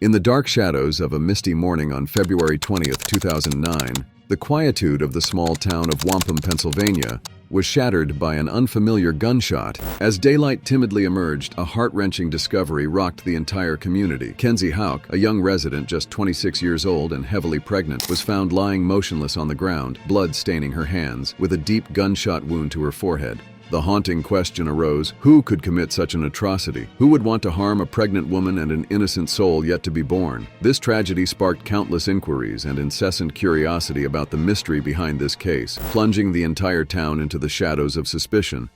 In the dark shadows of a misty morning on February 20th, 2009, the quietude of the small town of Wampum, Pennsylvania, was shattered by an unfamiliar gunshot. As daylight timidly emerged, a heart-wrenching discovery rocked the entire community. Kenzie Houck, a young resident just 26 years old and heavily pregnant, was found lying motionless on the ground, blood staining her hands, with a deep gunshot wound to her forehead. The haunting question arose, who could commit such an atrocity? Who would want to harm a pregnant woman and an innocent soul yet to be born? This tragedy sparked countless inquiries and incessant curiosity about the mystery behind this case, plunging the entire town into the shadows of suspicion.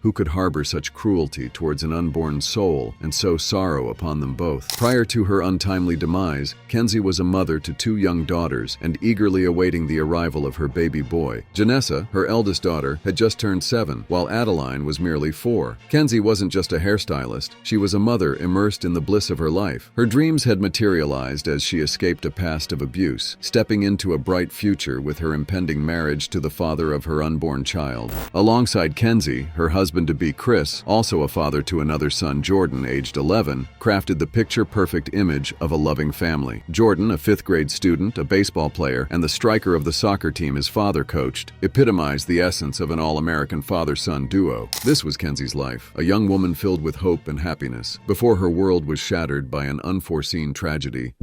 Who could harbor such cruelty towards an unborn soul and sow sorrow upon them both? Prior to her untimely demise, Kenzie was a mother to 2 young daughters and eagerly awaiting the arrival of her baby boy. Janessa, her eldest daughter, had just turned 7, while Adeline was merely 4. Kenzie wasn't just a hairstylist, she was a mother immersed in the bliss of her life. Her dreams had materialized as she escaped a past of abuse, stepping into a bright future with her impending marriage to the father of her unborn child. Alongside Kenzie, her husband-to-be Chris, also a father to another son, Jordan, aged 11, crafted the picture-perfect image of a loving family. Jordan, a 5th-grade student, a baseball player, and the striker of the soccer team his father coached, epitomized the essence of an all-American father-son duo. This was Kenzie's life, a young woman filled with hope and happiness, before her world was shattered by an unforeseen tragedy.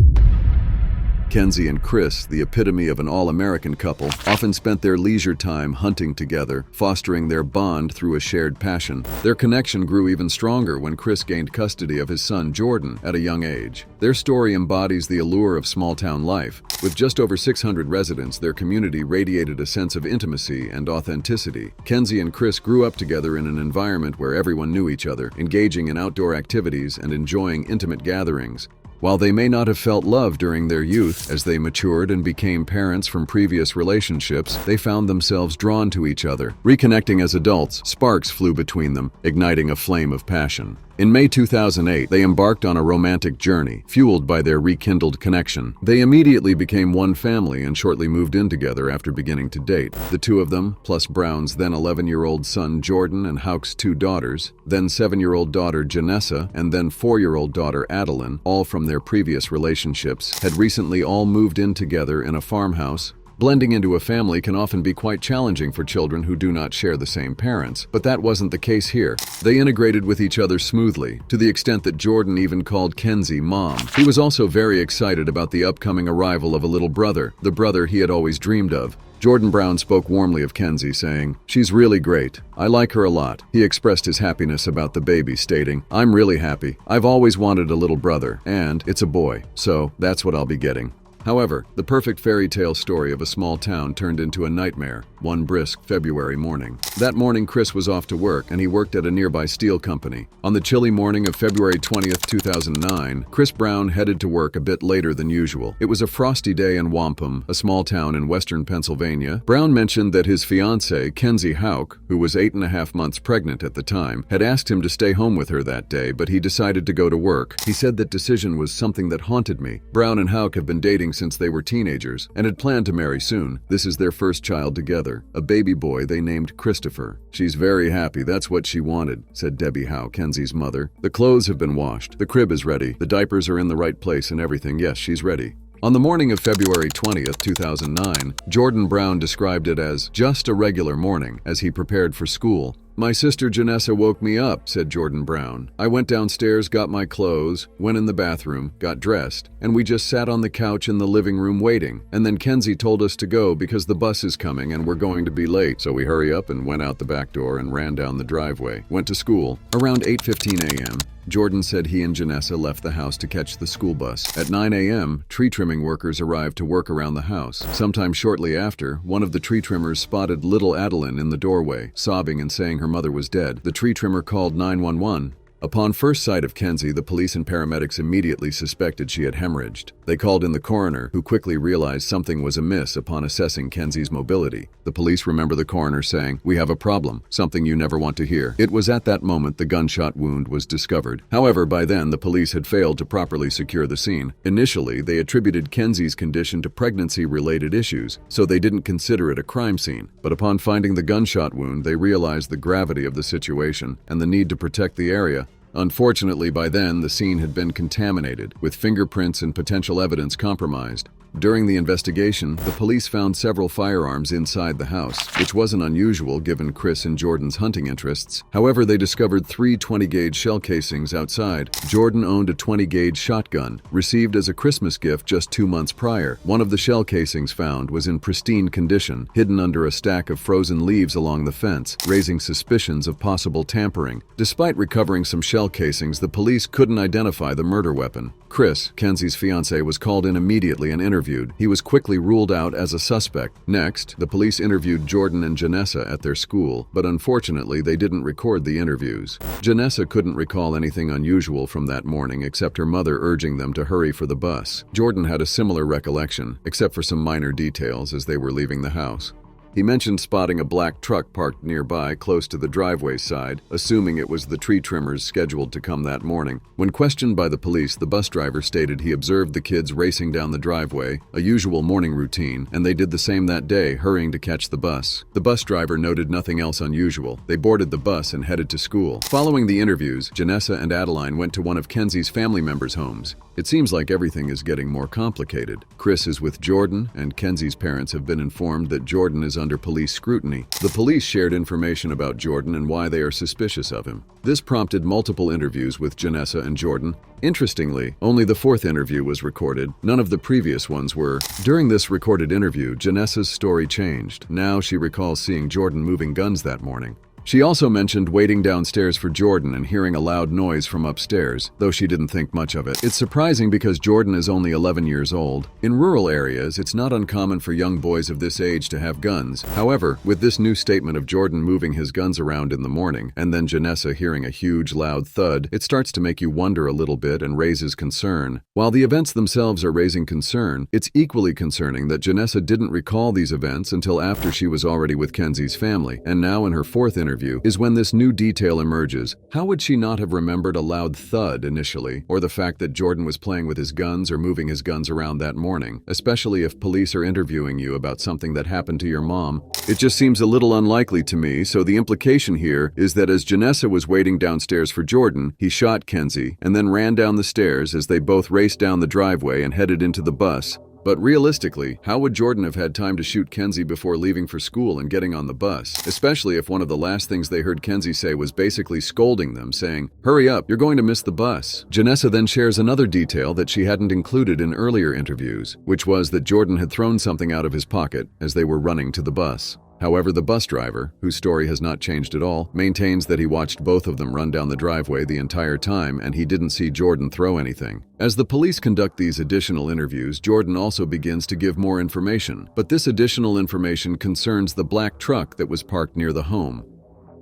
Kenzie and Chris, the epitome of an all-American couple, often spent their leisure time hunting together, fostering their bond through a shared passion. Their connection grew even stronger when Chris gained custody of his son Jordan at a young age. Their story embodies the allure of small-town life. With just over 600 residents, their community radiated a sense of intimacy and authenticity. Kenzie and Chris grew up together in an environment where everyone knew each other, engaging in outdoor activities and enjoying intimate gatherings. While they may not have felt love during their youth, as they matured and became parents from previous relationships, they found themselves drawn to each other. Reconnecting as adults, sparks flew between them, igniting a flame of passion. In May 2008, they embarked on a romantic journey, fueled by their rekindled connection. They immediately became one family and shortly moved in together after beginning to date. The 2 of them, plus Brown's then 11-year-old son Jordan and Houck's 2 daughters, then 7-year-old daughter Janessa, and then 4-year-old daughter Adeline, all from their previous relationships, had recently all moved in together in a farmhouse. Blending into a family can often be quite challenging for children who do not share the same parents, but that wasn't the case here. They integrated with each other smoothly, to the extent that Jordan even called Kenzie Mom. He was also very excited about the upcoming arrival of a little brother, the brother he had always dreamed of. Jordan Brown spoke warmly of Kenzie, saying, "She's really great. I like her a lot." He expressed his happiness about the baby, stating, "I'm really happy. I've always wanted a little brother, and it's a boy, so that's what I'll be getting." However, the perfect fairy tale story of a small town turned into a nightmare one brisk February morning. That morning, Chris was off to work, and he worked at a nearby steel company. On the chilly morning of February 20th, 2009, Chris Brown headed to work a bit later than usual. It was a frosty day in Wampum, a small town in western Pennsylvania. Brown mentioned that his fiancée, Kenzie Houck, who was 8.5 months pregnant at the time, had asked him to stay home with her that day, but he decided to go to work. He said that decision was something that haunted me. Brown and Houck have been dating since they were teenagers and had planned to marry soon. This is their first child together, a baby boy they named Christopher. "She's very happy, that's what she wanted," said Debbie Howe, Kenzie's mother. "The clothes have been washed, the crib is ready, the diapers are in the right place and everything. Yes, she's ready." On the morning of February 20th, 2009, Jordan Brown described it as just a regular morning as he prepared for school. "My sister Janessa woke me up," said Jordan Brown. "I went downstairs, got my clothes, went in the bathroom, got dressed, and we just sat on the couch in the living room waiting. And then Kenzie told us to go because the bus is coming and we're going to be late. So we hurry up and went out the back door and ran down the driveway. Went to school. Around 8:15 a.m., Jordan said he and Janessa left the house to catch the school bus. At 9 a.m., tree trimming workers arrived to work around the house. Sometime shortly after, one of the tree trimmers spotted little Adeline in the doorway, sobbing and saying her mother was dead. The tree trimmer called 911. Upon first sight of Kenzie, the police and paramedics immediately suspected she had hemorrhaged. They called in the coroner, who quickly realized something was amiss upon assessing Kenzie's mobility. The police remember the coroner saying, "We have a problem, something you never want to hear." It was at that moment the gunshot wound was discovered. However, by then, the police had failed to properly secure the scene. Initially, they attributed Kenzie's condition to pregnancy-related issues, so they didn't consider it a crime scene. But upon finding the gunshot wound, they realized the gravity of the situation and the need to protect the area. Unfortunately, by then, the scene had been contaminated, with fingerprints and potential evidence compromised. During the investigation, the police found several firearms inside the house, which wasn't unusual given Chris and Jordan's hunting interests. However, they discovered 3 20-gauge shell casings outside. Jordan owned a 20-gauge shotgun, received as a Christmas gift just 2 months prior. One of the shell casings found was in pristine condition, hidden under a stack of frozen leaves along the fence, raising suspicions of possible tampering. Despite recovering some shell casings, the police couldn't identify the murder weapon. Chris, Kenzie's fiancé, was called in immediately and interviewed. He was quickly ruled out as a suspect. Next, the police interviewed Jordan and Janessa at their school, but unfortunately they didn't record the interviews. Janessa couldn't recall anything unusual from that morning except her mother urging them to hurry for the bus. Jordan had a similar recollection, except for some minor details as they were leaving the house. He mentioned spotting a black truck parked nearby close to the driveway side, assuming it was the tree trimmers scheduled to come that morning. When questioned by the police, the bus driver stated he observed the kids racing down the driveway, a usual morning routine, and they did the same that day, hurrying to catch the bus. The bus driver noted nothing else unusual. They boarded the bus and headed to school. Following the interviews, Janessa and Adeline went to one of Kenzie's family members' homes. It seems like everything is getting more complicated. Chris is with Jordan, and Kenzie's parents have been informed that Jordan is under police scrutiny. The police shared information about Jordan and why they are suspicious of him. This prompted multiple interviews with Janessa and Jordan. Interestingly, only the 4th interview was recorded. None of the previous ones were. During this recorded interview, Janessa's story changed. Now she recalls seeing Jordan moving guns that morning. She also mentioned waiting downstairs for Jordan and hearing a loud noise from upstairs, though she didn't think much of it. It's surprising because Jordan is only 11 years old. In rural areas, it's not uncommon for young boys of this age to have guns. However, with this new statement of Jordan moving his guns around in the morning, and then Janessa hearing a huge loud thud, it starts to make you wonder a little bit and raises concern. While the events themselves are raising concern, it's equally concerning that Janessa didn't recall these events until after she was already with Kenzie's family, and now in her 4th interview is when this new detail emerges. How would she not have remembered a loud thud initially, or the fact that Jordan was playing with his guns or moving his guns around that morning, especially if police are interviewing you about something that happened to your mom? It just seems a little unlikely to me, so the implication here is that as Janessa was waiting downstairs for Jordan, he shot Kenzie and then ran down the stairs as they both raced down the driveway and headed into the bus. But realistically, how would Jordan have had time to shoot Kenzie before leaving for school and getting on the bus? Especially if one of the last things they heard Kenzie say was basically scolding them, saying, "Hurry up, you're going to miss the bus." Janessa then shares another detail that she hadn't included in earlier interviews, which was that Jordan had thrown something out of his pocket as they were running to the bus. However, the bus driver, whose story has not changed at all, maintains that he watched both of them run down the driveway the entire time and he didn't see Jordan throw anything. As the police conduct these additional interviews, Jordan also begins to give more information, but this additional information concerns the black truck that was parked near the home.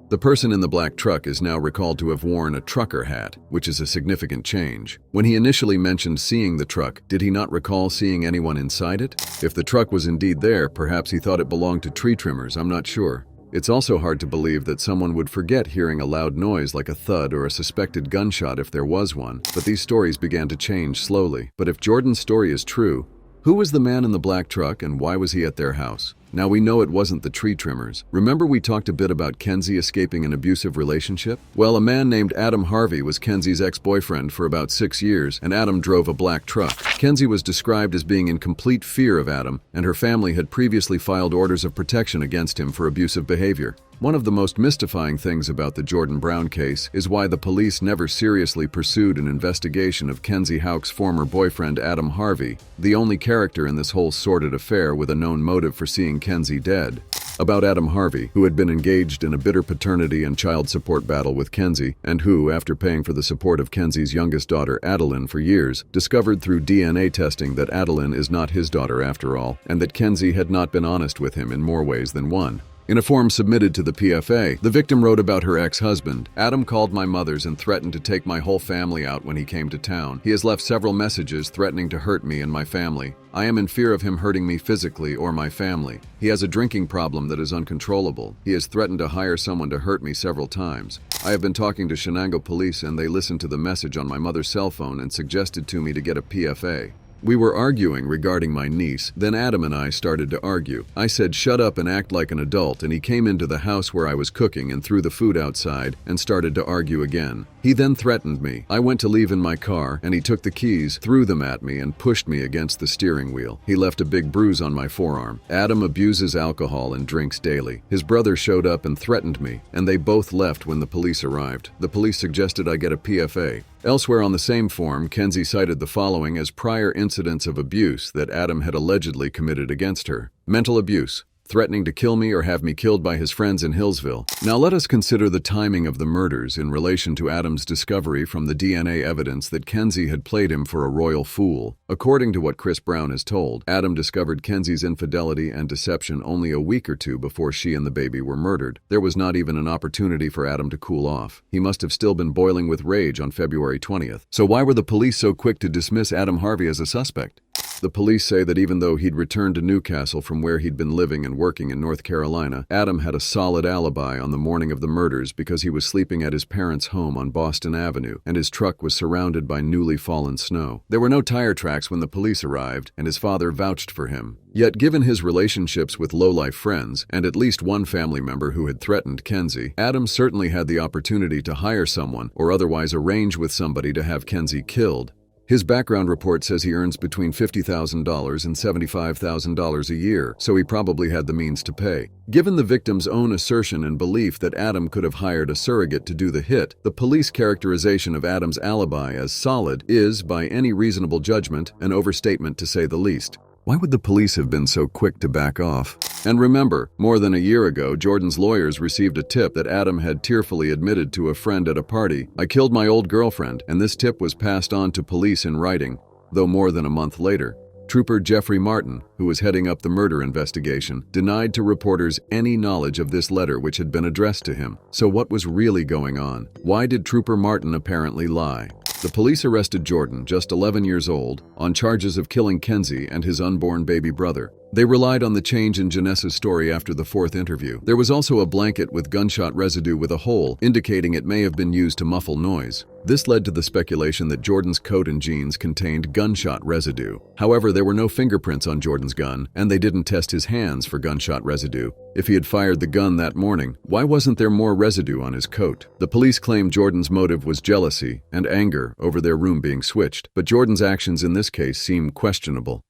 The person in the black truck is now recalled to have worn a trucker hat, which is a significant change. When he initially mentioned seeing the truck, did he not recall seeing anyone inside it? If the truck was indeed there, perhaps he thought it belonged to tree trimmers, I'm not sure. It's also hard to believe that someone would forget hearing a loud noise like a thud or a suspected gunshot if there was one, but these stories began to change slowly. But if Jordan's story is true, who was the man in the black truck and why was he at their house? Now we know it wasn't the tree trimmers. Remember we talked a bit about Kenzie escaping an abusive relationship? Well, a man named Adam Harvey was Kenzie's ex-boyfriend for about 6 years, and Adam drove a black truck. Kenzie was described as being in complete fear of Adam, and her family had previously filed orders of protection against him for abusive behavior. One of the most mystifying things about the Jordan Brown case is why the police never seriously pursued an investigation of Kenzie Houck's former boyfriend Adam Harvey, the only character in this whole sordid affair with a known motive for seeing Kenzie dead. About Adam Harvey, who had been engaged in a bitter paternity and child support battle with Kenzie, and who, after paying for the support of Kenzie's youngest daughter Adeline for years, discovered through DNA testing that Adeline is not his daughter after all, and that Kenzie had not been honest with him in more ways than one. In a form submitted to the PFA, the victim wrote about her ex-husband. "Adam called my mother's and threatened to take my whole family out when he came to town. He has left several messages threatening to hurt me and my family. I am in fear of him hurting me physically or my family. He has a drinking problem that is uncontrollable. He has threatened to hire someone to hurt me several times. I have been talking to Shenango police and they listened to the message on my mother's cell phone and suggested to me to get a PFA. We were arguing regarding my niece, then Adam and I started to argue. I said shut up and act like an adult, and he came into the house where I was cooking and threw the food outside and started to argue again. He then threatened me. I went to leave in my car and he took the keys, threw them at me and pushed me against the steering wheel. He left a big bruise on my forearm. Adam abuses alcohol and drinks daily. His brother showed up and threatened me, and they both left when the police arrived. The police suggested I get a PFA. Elsewhere on the same form, Kenzie cited the following as prior incidents of abuse that Adam had allegedly committed against her. Mental abuse, threatening to kill me or have me killed by his friends in Hillsville. Now let us consider the timing of the murders in relation to Adam's discovery from the DNA evidence that Kenzie had played him for a royal fool. According to what Chris Brown has told, Adam discovered Kenzie's infidelity and deception only a week or two before she and the baby were murdered. There was not even an opportunity for Adam to cool off. He must have still been boiling with rage on February 20th. So why were the police so quick to dismiss Adam Harvey as a suspect? The police say that even though he'd returned to Newcastle from where he'd been living and working in North Carolina, Adam had a solid alibi on the morning of the murders because he was sleeping at his parents' home on Boston Avenue, and his truck was surrounded by newly fallen snow. There were no tire tracks when the police arrived, and his father vouched for him. Yet, given his relationships with low-life friends, and at least one family member who had threatened Kenzie, Adam certainly had the opportunity to hire someone or otherwise arrange with somebody to have Kenzie killed. His background report says he earns between $50,000 and $75,000 a year, so he probably had the means to pay. Given the victim's own assertion and belief that Adam could have hired a surrogate to do the hit, the police characterization of Adam's alibi as solid is, by any reasonable judgment, an overstatement to say the least. Why would the police have been so quick to back off? And remember, more than a year ago, Jordan's lawyers received a tip that Adam had tearfully admitted to a friend at a party, "I killed my old girlfriend," and this tip was passed on to police in writing, though more than a month later. Trooper Jeffrey Martin, who was heading up the murder investigation, denied to reporters any knowledge of this letter which had been addressed to him. So what was really going on? Why did Trooper Martin apparently lie? The police arrested Jordan, just 11 years old, on charges of killing Kenzie and his unborn baby brother. They relied on the change in Janessa's story after the fourth interview. There was also a blanket with gunshot residue with a hole, indicating it may have been used to muffle noise. This led to the speculation that Jordan's coat and jeans contained gunshot residue. However, there were no fingerprints on Jordan's gun, and they didn't test his hands for gunshot residue. If he had fired the gun that morning, why wasn't there more residue on his coat? The police claimed Jordan's motive was jealousy and anger over their room being switched, but Jordan's actions in this case seem questionable.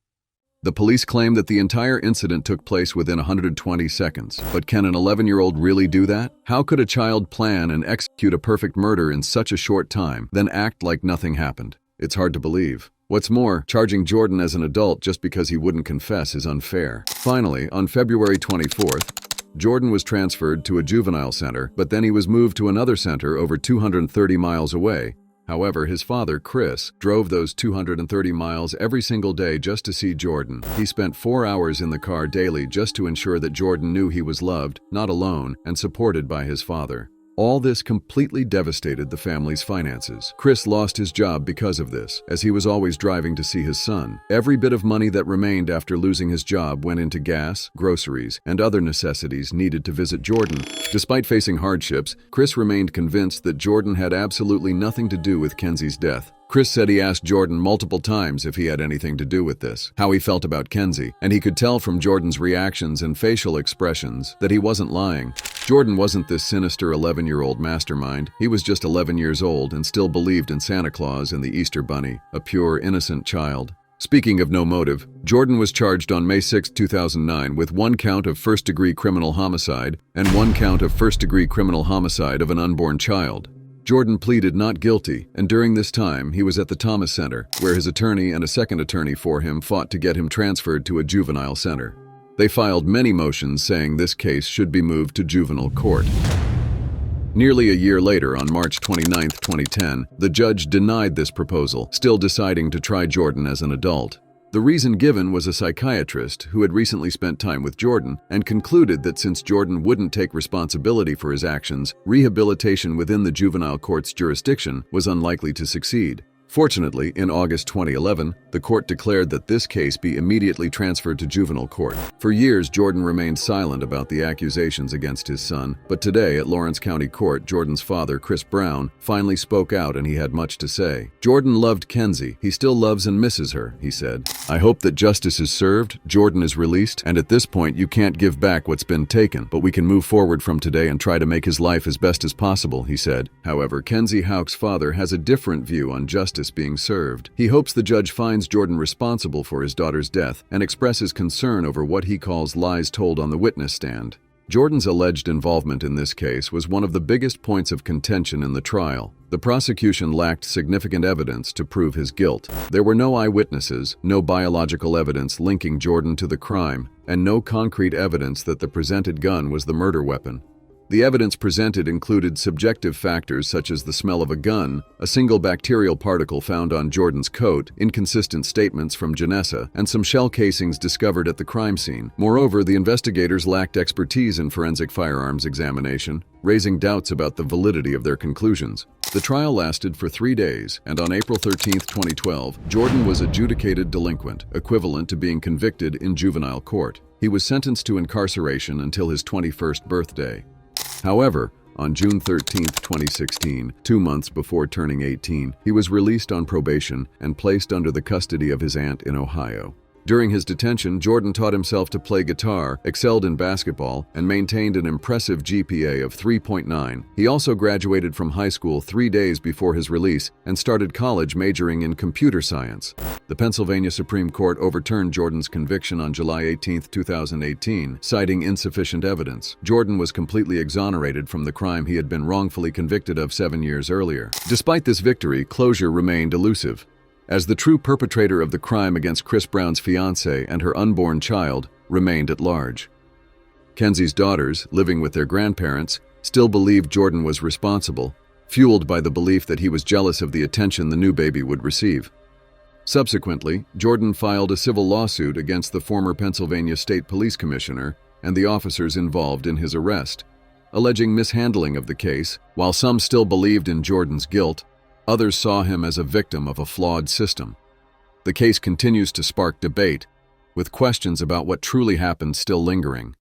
The police claim that the entire incident took place within 120 seconds. But can an 11-year-old really do that? How could a child plan and execute a perfect murder in such a short time, then act like nothing happened? It's hard to believe. What's more, charging Jordan as an adult just because he wouldn't confess is unfair. Finally, on February 24th, Jordan was transferred to a juvenile center, but then he was moved to another center over 230 miles away. However, his father, Chris, drove those 230 miles every single day just to see Jordan. He spent 4 hours in the car daily just to ensure that Jordan knew he was loved, not alone, and supported by his father. All this completely devastated the family's finances. Chris lost his job because of this, as he was always driving to see his son. Every bit of money that remained after losing his job went into gas, groceries, and other necessities needed to visit Jordan. Despite facing hardships, Chris remained convinced that Jordan had absolutely nothing to do with Kenzie's death. Chris said he asked Jordan multiple times if he had anything to do with this, how he felt about Kenzie, and he could tell from Jordan's reactions and facial expressions that he wasn't lying. Jordan wasn't this sinister 11-year-old mastermind. He was just 11 years old and still believed in Santa Claus and the Easter Bunny, a pure, innocent child. Speaking of no motive, Jordan was charged on May 6, 2009 with 1 count of first-degree criminal homicide and 1 count of first-degree criminal homicide of an unborn child. Jordan pleaded not guilty, and during this time, he was at the Thomas Center, where his attorney and a second attorney for him fought to get him transferred to a juvenile center. They filed many motions saying this case should be moved to juvenile court. Nearly a year later, on March 29, 2010, the judge denied this proposal, still deciding to try Jordan as an adult. The reason given was a psychiatrist who had recently spent time with Jordan and concluded that since Jordan wouldn't take responsibility for his actions, rehabilitation within the juvenile court's jurisdiction was unlikely to succeed. Fortunately, in August 2011, the court declared that this case be immediately transferred to juvenile court. For years, Jordan remained silent about the accusations against his son, but today at Lawrence County Court, Jordan's father, Chris Brown, finally spoke out and he had much to say. Jordan loved Kenzie. He still loves and misses her, he said. I hope that justice is served, Jordan is released, and at this point you can't give back what's been taken, but we can move forward from today and try to make his life as best as possible, he said. However, Kenzie Houck's father has a different view on justice being served. He hopes the judge finds Jordan responsible for his daughter's death and expresses concern over what he calls lies told on the witness stand. Jordan's alleged involvement in this case was one of the biggest points of contention in the trial. The prosecution lacked significant evidence to prove his guilt. There were no eyewitnesses, no biological evidence linking Jordan to the crime, and no concrete evidence that the presented gun was the murder weapon. The evidence presented included subjective factors such as the smell of a gun, a single bacterial particle found on Jordan's coat, inconsistent statements from Janessa, and some shell casings discovered at the crime scene. Moreover, the investigators lacked expertise in forensic firearms examination, raising doubts about the validity of their conclusions. The trial lasted for 3 days, and on April 13, 2012, Jordan was adjudicated delinquent, equivalent to being convicted in juvenile court. He was sentenced to incarceration until his 21st birthday. However, on June 13, 2016, 2 months before turning 18, he was released on probation and placed under the custody of his aunt in Ohio. During his detention, Jordan taught himself to play guitar, excelled in basketball, and maintained an impressive GPA of 3.9. He also graduated from high school 3 days before his release and started college majoring in computer science. The Pennsylvania Supreme Court overturned Jordan's conviction on July 18, 2018, citing insufficient evidence. Jordan was completely exonerated from the crime he had been wrongfully convicted of 7 years earlier. Despite this victory, closure remained elusive, as the true perpetrator of the crime against Chris Brown's fiancée and her unborn child remained at large. Kenzie's daughters, living with their grandparents, still believed Jordan was responsible, fueled by the belief that he was jealous of the attention the new baby would receive. Subsequently, Jordan filed a civil lawsuit against the former Pennsylvania State Police Commissioner and the officers involved in his arrest, alleging mishandling of the case. While some still believed in Jordan's guilt, others saw him as a victim of a flawed system. The case continues to spark debate, with questions about what truly happened still lingering.